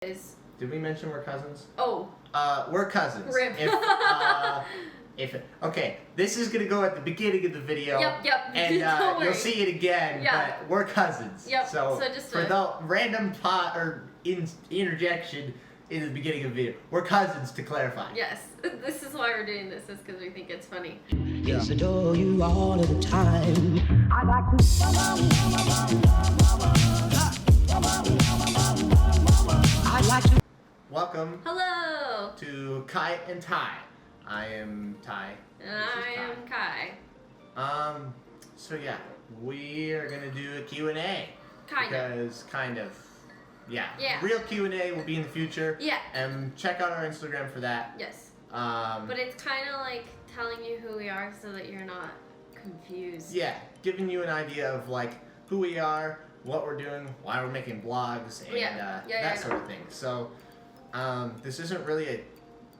Did we mention we're cousins? Oh. We're cousins. Rip. Okay, this is gonna go at the beginning of the video. Yep. And Don't worry. you'll see it again. Yeah. But we're cousins. Yep. So just for the random interjection in the beginning of the video, we're cousins to clarify. Yes, this is why we're doing this, is because we think it's funny. Yes, I adore you all of the time. I like to. I like to. Welcome Hello. to Kai and Ty. I am Ty. And I am Kai. So yeah, we are gonna do a Q&A. Kind of. Because kind of. Yeah. Yeah. Real Q&A will be in the future. Yeah. And check out our Instagram for that. Yes. But it's kind of like telling you who we are so that you're not confused. yeah, giving you an idea of like who we are, what we're doing, why we're making vlogs, and that sort of thing. So, this isn't really a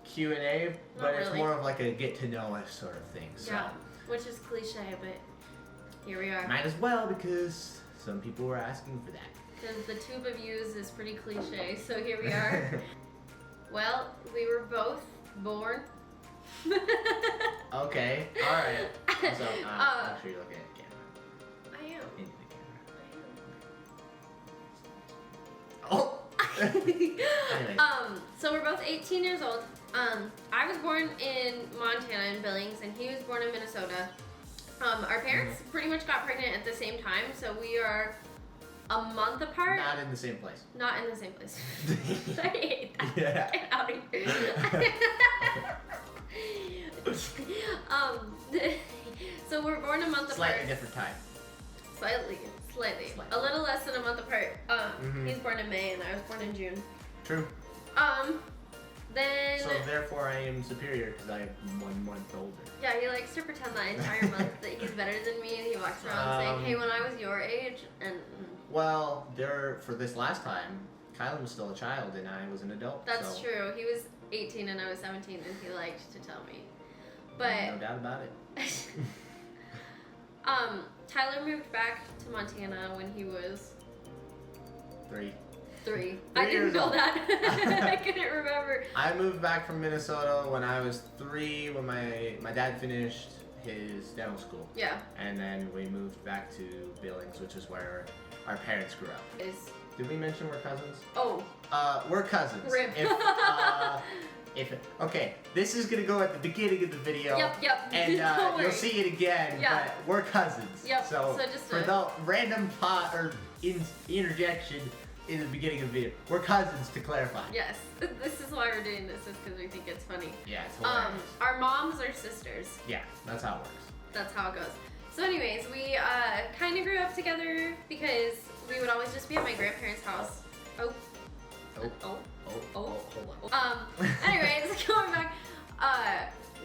Q&A, but it's really. more of like a get to know us sort of thing. So, Yeah, which is cliche, but here we are. might as well because some people were asking for that. Because the tube of yous is pretty cliche, so here we are. Well, we were both born. Okay, alright. Also, make sure you're looking at the camera. I am. Into the camera. Oh! Anyways. So we're both 18 years old. I was born in Montana in Billings, and he was born in Minnesota. Our parents pretty much got pregnant at the same time, so we are a month apart. Not in the same place. Not in the same place. I hate that. Yeah. Get out of here. So we're born a month Slightly apart. different time. Slightly. A little less than a month apart. He's born in May and I was born in June. True. Then. So therefore I am superior because I am 1 month older. Yeah, he likes to pretend that entire month that he's better than me, and he walks around saying, "Hey, when I was your age," and. Well, for this last time, Kylan was still a child and I was an adult. That's so true. He was 18 and I was 17, and he liked to tell me. But. No doubt about it. Tyler moved back to Montana when he was 3. 3. I didn't years know old. that. I couldn't remember. I moved back from Minnesota when I was 3 when my dad finished his dental school. Yeah. And then we moved back to Billings, which is where our parents grew up. Did we mention we're cousins? Oh. We're cousins. Rip. Okay, this is gonna go at the beginning of the video. Yep. And Don't worry. you'll see it again. Yeah. But we're cousins. Yep. So just for the random interjection in the beginning of the video, we're cousins to clarify. Yes. This is why we're doing this, is because we think it's funny. Yeah, it's hilarious. Our moms are sisters. Yeah, that's how it works. That's how it goes. So anyways, we kind of grew up together because we would always just be at my grandparents' house. Hold on. Anyways, going back,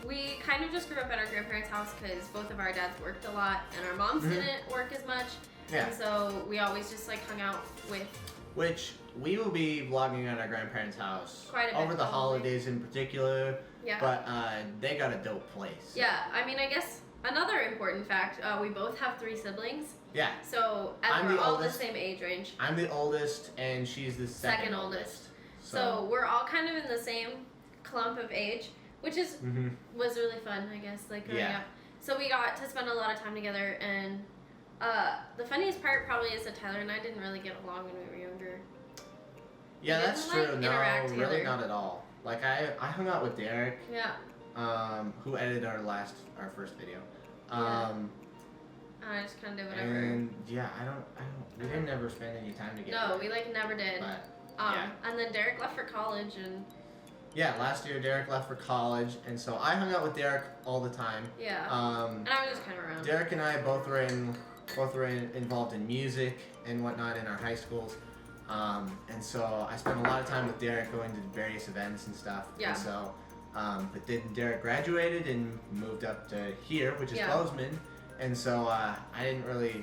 we kind of just grew up at our grandparents' house because both of our dads worked a lot and our moms didn't work as much. Yeah. And so we always just like hung out with. Which we will be vlogging at our grandparents' house Quite a bit, over the probably. holidays in particular. Yeah. But they got a dope place. Yeah, I mean, I guess another important fact, we both have 3 siblings. Yeah. So I'm we're the all oldest. the same age range. I'm the oldest, and she's the second oldest. So we're all kind of in the same clump of age, which is was really fun, I guess, like growing up. So we got to spend a lot of time together, and the funniest part probably is that Tyler and I didn't really get along when we were younger. Yeah, We that's didn't, true. like, No, interact really together. not at all. Like I hung out with Derek, Yeah. who edited our first video. I just kind of did whatever. And yeah, we didn't ever spend any time together. No, we like never did. But yeah. And then Derek left for college, and yeah, last year Derek left for college, and so I hung out with Derek all the time. yeah. Um, And I was just kind of around. Derek and I both were involved in music and whatnot in our high schools. And so I spent a lot of time with Derek going to various events and stuff. Yeah. And so, but then Derek graduated and moved up to here, which is Bozeman. And so I didn't really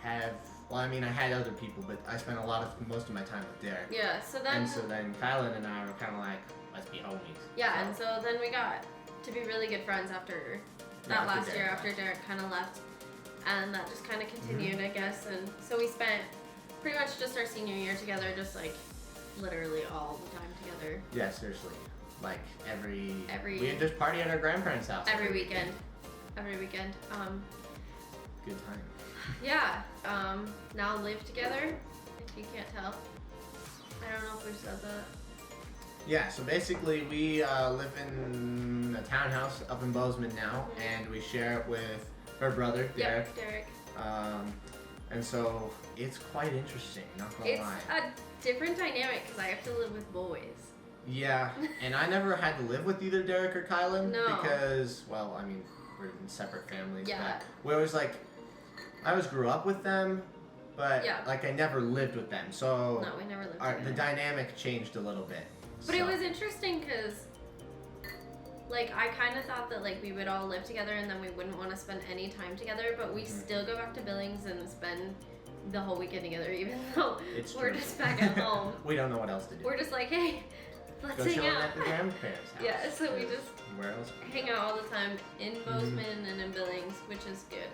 have. Well, I mean, I had other people, but I spent most of my time with Derek. Yeah. So then. And so then Kylan and I were kind of like, let's be homies. Yeah, and so then we got to be really good friends after that last year, after Derek kind of left. And that just kind of continued, I guess. And so we spent pretty much just our senior year together, just like literally all the time together. Yeah, seriously. Like every we just party at our grandparents' house. Every weekend. Every weekend. Good time. Yeah. Now live together. If you can't tell. I don't know if we've said that. Yeah, so basically we live in a townhouse up in Bozeman now, and we share it with her brother, Derek. Yep, Derek. And so it's quite interesting, not gonna lie. It's a different dynamic because I have to live with boys. Yeah, and I never had to live with either Derek or Kylan No. because, well, I mean, we're in separate families. Yeah. But we always I always grew up with them, but Yeah. like I never lived with them. So No, we never lived together. the dynamic changed a little bit. But it was interesting because, like, I kind of thought that, like, we would all live together and then we wouldn't want to spend any time together, but we still go back to Billings and spend the whole weekend together, even though we're just back at home. We don't know what else to do. We're just like, hey, let's Go hang chilling out. at the grandparents' house. Yeah, so we just Where else? hang out all the time in Bozeman and in Billings, which is good.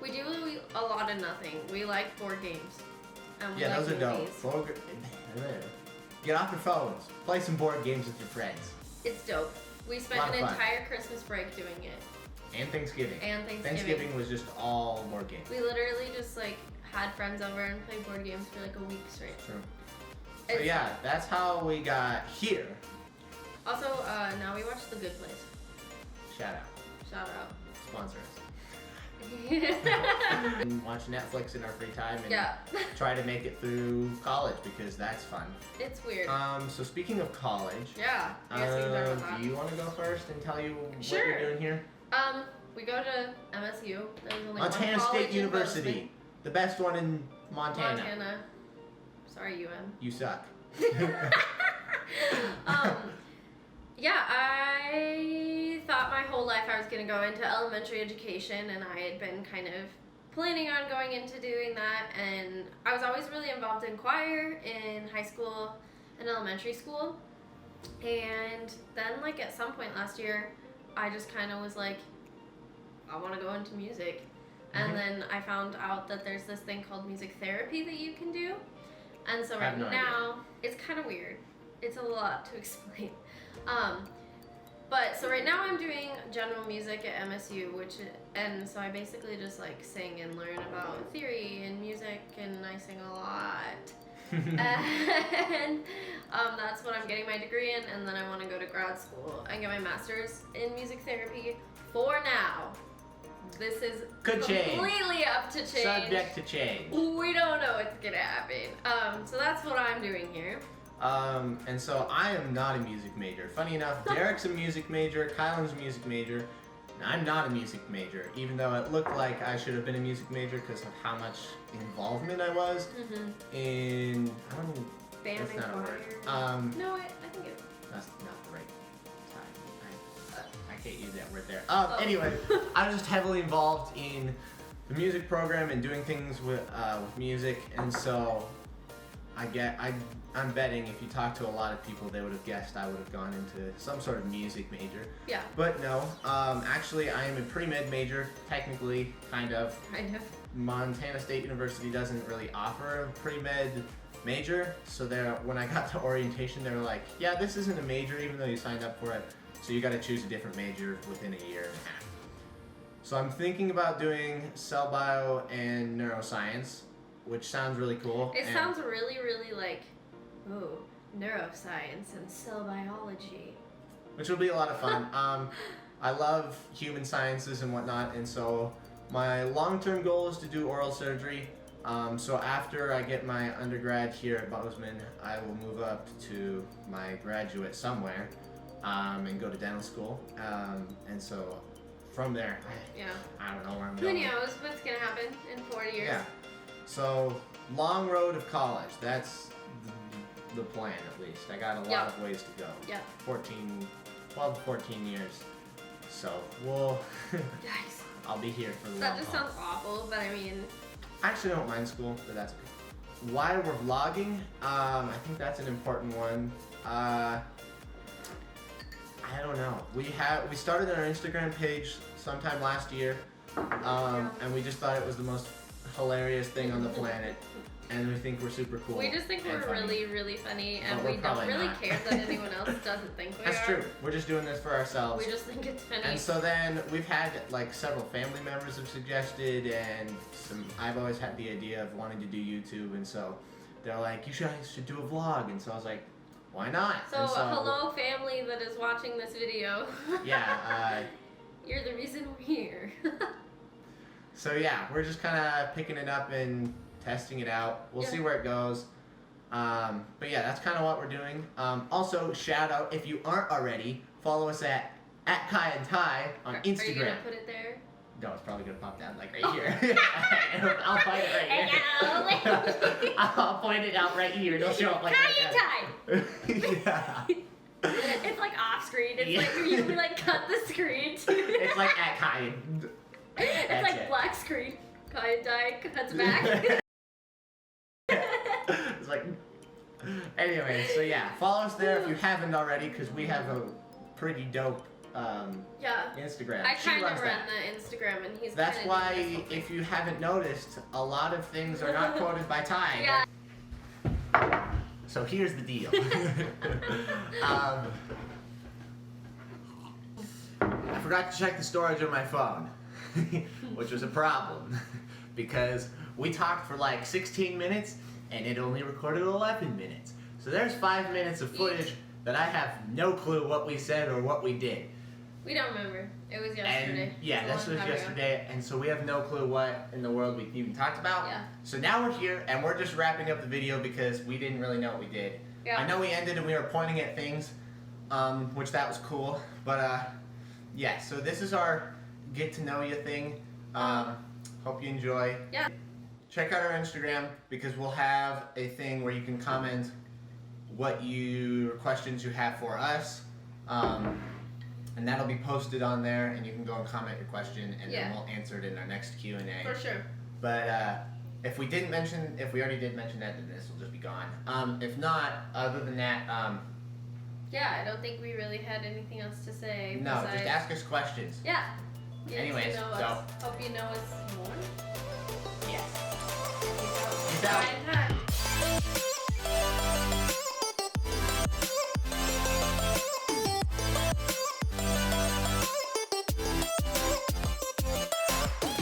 We do a lot of nothing. We like board games. And we like those are movies. dope. Get off your phones. Play some board games with your friends. It's dope. We spent Lot an of fun. entire Christmas break doing it. And Thanksgiving. Thanksgiving was just all board games. We literally just like had friends over and played board games for like a week straight. True. So yeah, that's how we got here. Also, now we watch The Good Place. Shout out. Shout out. Sponsor us. Watch Netflix in our free time and try to make it through college because that's fun. It's weird. So speaking of college, yeah, I guess we can talk about that. Do you want to go first and tell you what Sure. you're doing here? We go to MSU. There's only Montana one State University, the best one in Montana. Sorry, UM. You suck. Yeah, I thought my whole life I was going to go into elementary education, and I had been kind of planning on going into doing that, and I was always really involved in choir in high school and elementary school, and then like at some point last year, I just kind of was like, I want to go into music, and then I found out that there's this thing called music therapy that you can do, and so right now, it's kind of weird. It's a lot to explain. But so right now I'm doing general music at MSU, and so I basically just like sing and learn about theory and music, and I sing a lot. And that's what I'm getting my degree in, and then I want to go to grad school and get my master's in music therapy. For now, this is completely up to change. Subject to change. We don't know what's gonna happen. So that's what I'm doing here. And so I am not a music major. Funny enough, Derek's a music major, Kylan's a music major, and I'm not a music major, even though it looked like I should have been a music major because of how much involvement I was in, I don't know, band that's and not a choir. word. No, I think it. That's not the right time. I can't use that word there. Anyway, I was just heavily involved in the music program and doing things with music, and so I'm betting if you talk to a lot of people, they would have guessed I would have gone into some sort of music major. Yeah. But no, actually I am a pre-med major, technically, kind of. Kind of. Montana State University doesn't really offer a pre-med major, so when I got to orientation, they were like, yeah, this isn't a major even though you signed up for it, so you got to choose a different major within a year and a half. So I'm thinking about doing cell bio and neuroscience, which sounds really cool. It sounds really, really like, ooh, neuroscience and cell biology. Which will be a lot of fun. I love human sciences and whatnot, and so my long-term goal is to do oral surgery. So after I get my undergrad here at Bozeman, I will move up to my graduate somewhere and go to dental school. And so from there, I don't know where I'm going. Who knows what's going to happen in 4 years? Yeah. So, long road of college. That's the plan, at least. I got a lot of ways to go. Yeah. 12 to 14 years. So, we'll... Yikes. I'll be here for the long That just haul. sounds awful, but I mean... I actually don't mind school, but that's okay. Why we're vlogging, I think that's an important one. I don't know. We started our Instagram page sometime last year, and we just thought it was the most hilarious thing on the planet. and we think we're super cool. We just think we're funny. really, really funny, and But we we're don't really not. care that anyone else doesn't think we That's are. true. We're just doing this for ourselves. We just think it's funny. And so then we've had like several family members have suggested, and I've always had the idea of wanting to do YouTube, and so they're like, you guys should do a vlog, and so I was like, why not? So, And hello family that is watching this video. Yeah. You're the reason we're here. So yeah, we're just kind of picking it up and testing it out. We'll see where it goes. But yeah, that's kind of what we're doing. Also, shout out, if you aren't already, follow us at Kai and Ty on Instagram. Are you gonna put it there? No, it's probably gonna pop down like right here. I'll find it right here. I'll point it out right here. It'll show up like Kai and Ty. Yeah. It's like off screen. It's like you like cut the screen. It's like at Kai. It's like black screen. Kai and Ty cuts back. It's like. Anyway, so yeah, follow us there if you haven't already, because we have a pretty dope Instagram. I She kind of runs run that. the Instagram, and he's. That's kinda why, doing this whole if you haven't noticed, a lot of things are not quoted by Ty. Yeah. So here's the deal. I forgot to check the storage on my phone, which was a problem, because we talked for like 16 minutes and it only recorded 11 minutes. So there's 5 minutes of footage that I have no clue what we said or what we did. We don't remember. It was yesterday. And yeah, It was this a was long time ago. yesterday, and so we have no clue what in the world we even talked about. Yeah. So now we're here, and we're just wrapping up the video because we didn't really know what we did. Yeah. I know we ended and we were pointing at things, which that was cool. But yeah, so this is our get to know you thing. Hope you enjoy. Yeah. Check out our Instagram because we'll have a thing where you can comment what questions you have for us. And that'll be posted on there, and you can go and comment your question, and then we'll answer it in our next Q&A. For sure. But if we already did mention that, then this will just be gone. If not, other than that, yeah, I don't think we really had anything else to say. no, besides, just ask us questions. Yeah. Get Anyways, to know us. Hope you know us more. Yes. Peace out. Peace out. Bye.